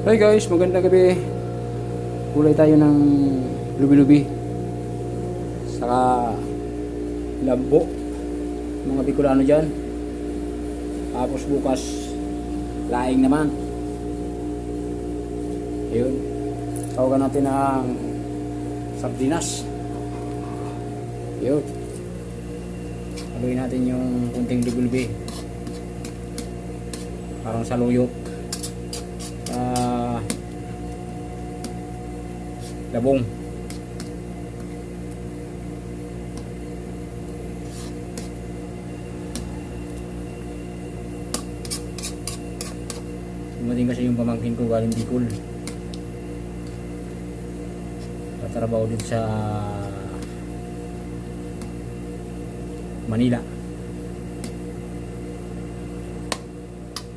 Hi guys, magandang gabi. Kulay tayo ng lubi-lubi saka lambo, mga Bicolano dyan. Tapos bukas laing naman. Ayun, tawagan natin ang sardinas. Ayun, haluin natin yung kunting lubi-lubi, parang saluyot, labong. Dumating kasi yung pamangkin ko galing Bicol, tatrabaho din sa Manila.